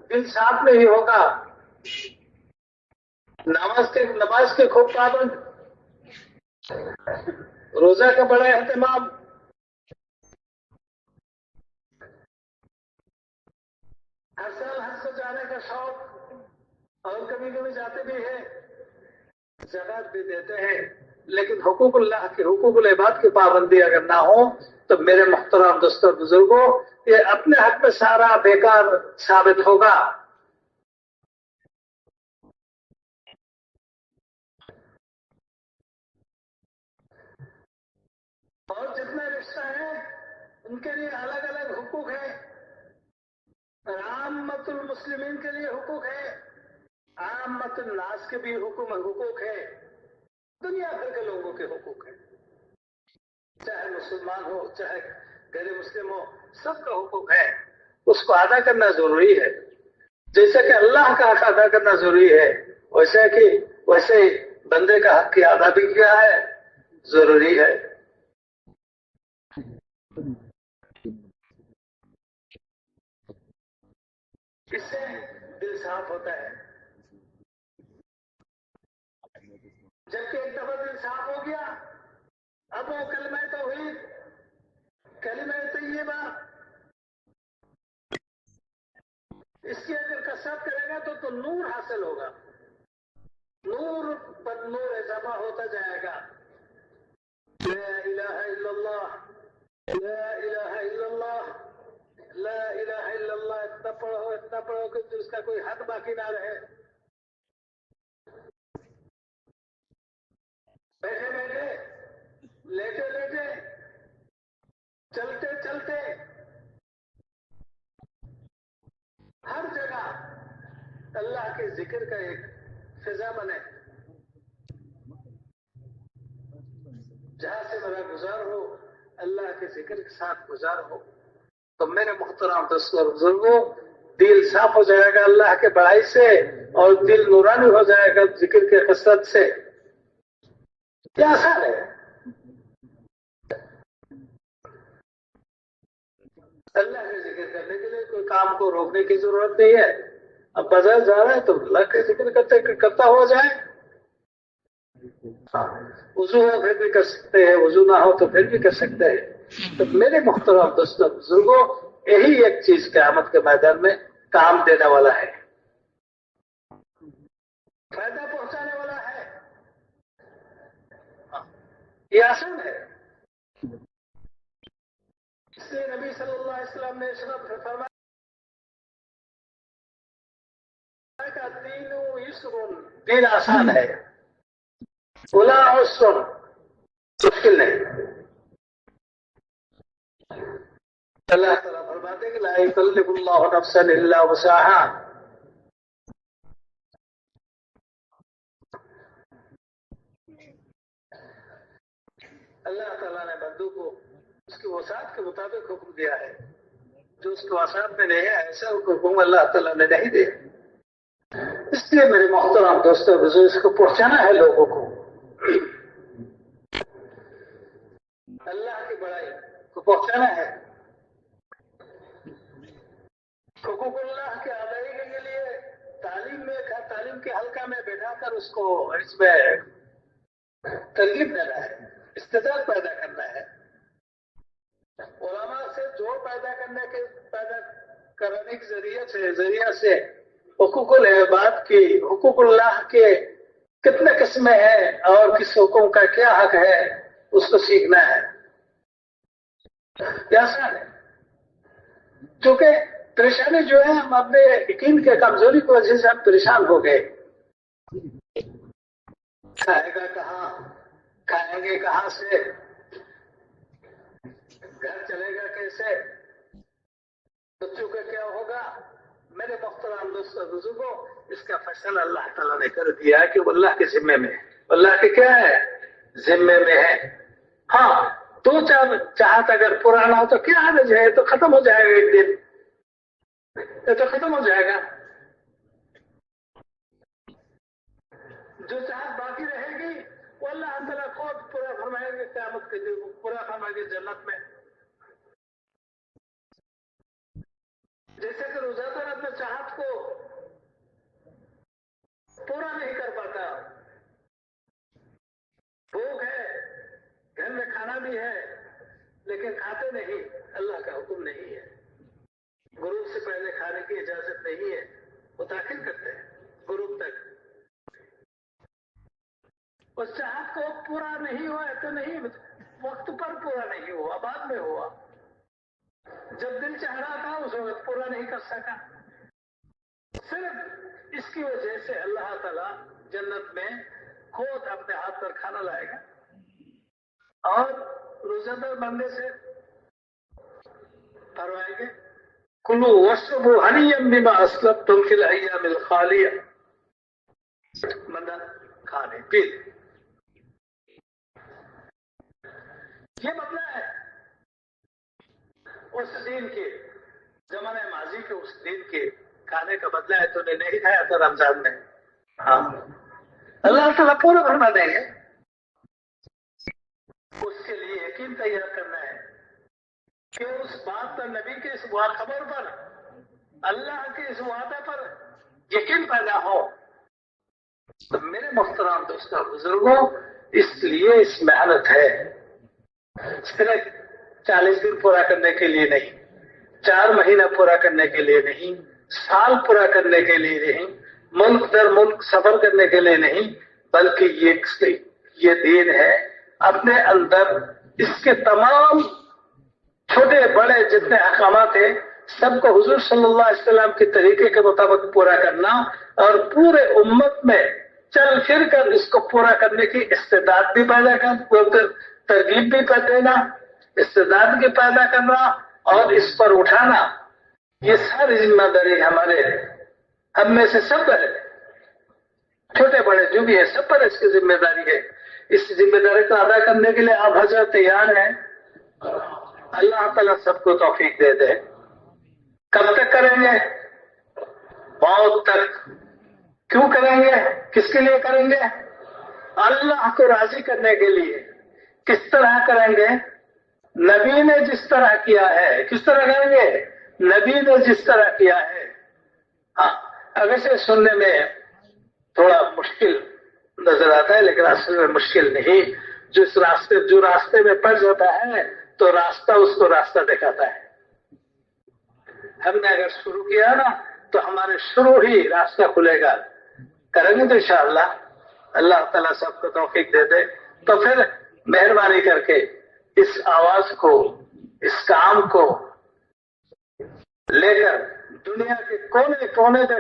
دل صاف نہیں ہوگا. نماز کے خوب پابند، روزہ کا بڑا اہتمام، ہر سال حج سے جانے کا شوق، اور کبھی کبھی جاتے بھی ہیں، زکات بھی دیتے ہیں، لیکن حقوق اللہ کے حقوق العباد کی پابندی اگر نہ ہو تو میرے محترم دوستوں بزرگوں، یہ اپنے حق میں سارا بیکار ثابت ہوگا. اور جتنے رشتہ ہیں ان کے لیے الگ الگ حقوق ہیں. عامت المسلمین کے لیے حقوق ہے، عامت الناس کے بھی حقوق ہے، دنیا بھر کے لوگوں کے حقوق ہیں. چاہے مسلمان ہو چاہے غیر مسلم ہو، سب کا حقوق ہے. اس کو ادا کرنا ضروری ہے. جیسے کہ اللہ کا حق ادا کرنا ضروری ہے، ویسے بندے کا حق کی ادا بھی کیا ہے، ضروری ہے. اس سے دل صاف ہوتا ہے. جبکہ ایک دفعہ دل صاف ہو گیا، اب وہ کلمہ توحید، کلمہ طیبہ، اس کی اگر کثرت کرے گا تو نور حاصل ہوگا. نور پر نور اضافہ ہوتا جائے گا. لا الہ الا اللہ، لا الہ الا اللہ، لا الہ الا اللہ. اتنا پڑھو کہ اس کا کوئی حد باقی نہ رہے. بیٹھے بیٹھے، لیٹے لیٹے، چلتے چلتے، ہر جگہ اللہ کے ذکر کا ایک فضا بنے. جہاں سے میرا گزار ہو اللہ کے ذکر کے ساتھ گزار ہو. تو میرے محترم دوستوں اور بزرگوں، دل صاف ہو جائے گا اللہ کے بڑائی سے، اور دل نورانی ہو جائے گا ذکر کے کثرت سے. کیا آسان ہے. اللہ کے ذکر کرنے کے لیے کوئی کام کو روکنے کی ضرورت نہیں ہے. اب بازار جا رہا ہے تو اللہ کے ذکر کرتا ہو جائے. وضو ہو پھر بھی کر سکتے ہیں، وضو نہ ہو تو پھر بھی کر سکتے ہیں. تو میرے محترم دوستوں بزرگوں، یہی ایک چیز قیامت کے میدان میں کام دینے والا ہے، فائدہ پہنچانے والا ہے. یہ آسان ہے. اس لیے نبی صلی اللہ علیہ وسلم نے فرمایا کا دین آسان ہے، ولا عسر مشکل نہیں۔ اللہ تعالیٰ فرماتے ہیں کہ لا یکلف اللہ نفسا الا وسعها۔ اللہ تعالیٰ نے بندوں کو اس کی وسعت کے مطابق حکم دیا ہے، جو اس کی وسعت میں نہیں ہے ایسا حکم اللہ تعالیٰ نے نہیں دیا۔ اس لیے میرے محترم دوستوں بزرگ، اس کو پہنچانا ہے لوگوں کو، اللہ کی بڑائی کو پہنچانا ہے۔ حقوق اللہ کے ادائیگی کے لیے تعلیم کے حلقہ میں بیٹھا کر اس کو اس میں ترغیب دینا ہے، استعداد پیدا کرنا ہے، علماء سے جوڑ پیدا کرنے کے ذریعہ سے حقوق العباد کی، حقوق اللہ کے کتنے قسمیں ہیں اور کس حکم کا کیا حق ہے اس کو سیکھنا ہے۔ یہ آسان ہے، چونکہ پریشانی جو ہے ہم اپنے یقین کے کمزوری کی وجہ سے ہم پریشان ہو گئے۔ کھائے گا کہاں، کھائیں گے کہاں سے، گھر چلے گا کیسے، بچوں کا کیا ہوگا۔ میرے محترم دوستوں بزرگوں، اس کا فیصلہ اللہ تعالیٰ نے کر دیا کہ وہ اللہ کے ذمے میں ہے، اللہ کے کیا ہے، ذمے میں ہے۔ ہاں، دو چار چاہت اگر پرانا ہو تو کیا حرج ہے، تو ختم ہو جائے گا ایک دن، یہ تو ختم ہو جائے گا۔ جو چاہت باقی رہے گی وہ اللہ تعالیٰ خود پورا فرمائے گا، قیامت کے دن پورا فرمائے گا جنت میں۔ جیسے کہ روزہ دار اپنے چاہت کو پورا نہیں کر پاتا، بھوک ہے، گھر میں کھانا بھی ہے لیکن کھاتے نہیں، اللہ کا حکم نہیں ہے، غروب سے پہلے کھانے کی اجازت نہیں ہے، وہ تاخیر کرتے ہیں غروب تک۔ اس چاہت کو پورا نہیں ہوا ہے تو نہیں، وقت پر پورا نہیں ہوا، بعد میں ہوا، جب دل چاہ رہا تھا اس وقت پورا نہیں کر سکا۔ صرف اس کی وجہ سے اللہ تعالیٰ جنت میں خود اپنے ہاتھ پر کھانا لائے گا اور روزہ دار بندے سے فرمائیں گے کلوا واشربوا ہنیئا بما اسلفتم فی الایام الخالیہ، بندہ کھانے پی لے۔ یہ بدلہ ہے اس دین کے، زمانے ماضی کے اس دین کے کھانے کا بدلہ ہے۔ تو نے نہیں کھایا تھا رمضان میں، ہاں اللہ تعالیٰ پورا فرما دیں گے۔ اس کے لیے یقین تیار کرنا ہے کہ اس بات پر، نبی کے اس خبر پر، اللہ کے اس وعدہ پر یقین پیدا ہو۔ تو میرے محترم دوستوں بزرگوں، اس لیے اس محنت ہے، صرف 40 دن پورا کرنے کے لیے نہیں، 4 مہینہ پورا کرنے کے لیے نہیں، سال پورا کرنے کے لیے نہیں، ملک در ملک سفر کرنے کے لیے نہیں، بلکہ یہ دین ہے اپنے اندر اس کے تمام چھوٹے بڑے جتنے احکامات ہیں سب کو حضور صلی اللہ علیہ وسلم کے طریقے کے مطابق پورا کرنا، اور پورے امت میں چل پھر کر اس کو پورا کرنے کی استعداد بھی پیدا کرنا، ترغیب بھی دینا، استعداد بھی پیدا کرنا اور اس پر اٹھانا۔ یہ ساری ذمہ داری ہم میں سے سب پر ہے، چھوٹے بڑے جو بھی ہے سب پر اس کی ذمہ داری ہے۔ اس ذمہ داری کو ادا کرنے کے لیے آپ حضرت تیار ہیں؟ اللہ تعالیٰ سب کو توفیق دے دے۔ کب تک کریں گے؟ موت تک۔ کیوں کریں گے؟ کس کے لیے کریں گے؟ اللہ کو راضی کرنے کے لیے۔ کس طرح کریں گے؟ نبی نے جس طرح کیا ہے۔ کس طرح کریں گے؟ نبی نے جس طرح کیا ہے۔ ہاں، اگر سے سننے میں تھوڑا مشکل نظر آتا ہے لیکن اصل میں مشکل نہیں۔ جو راستے میں پڑ جاتا ہے تو راستہ اس کو راستہ دکھاتا ہے۔ ہم نے اگر شروع کیا نا تو ہمارے شروع ہی راستہ کھلے گا۔ کریں گے تو انشاءاللہ اللہ تعالیٰ سب کو توفیق دے دے۔ تو پھر مہربانی کر کے اس آواز کو، اس کام کو لے کر دنیا کے کونے کونے تک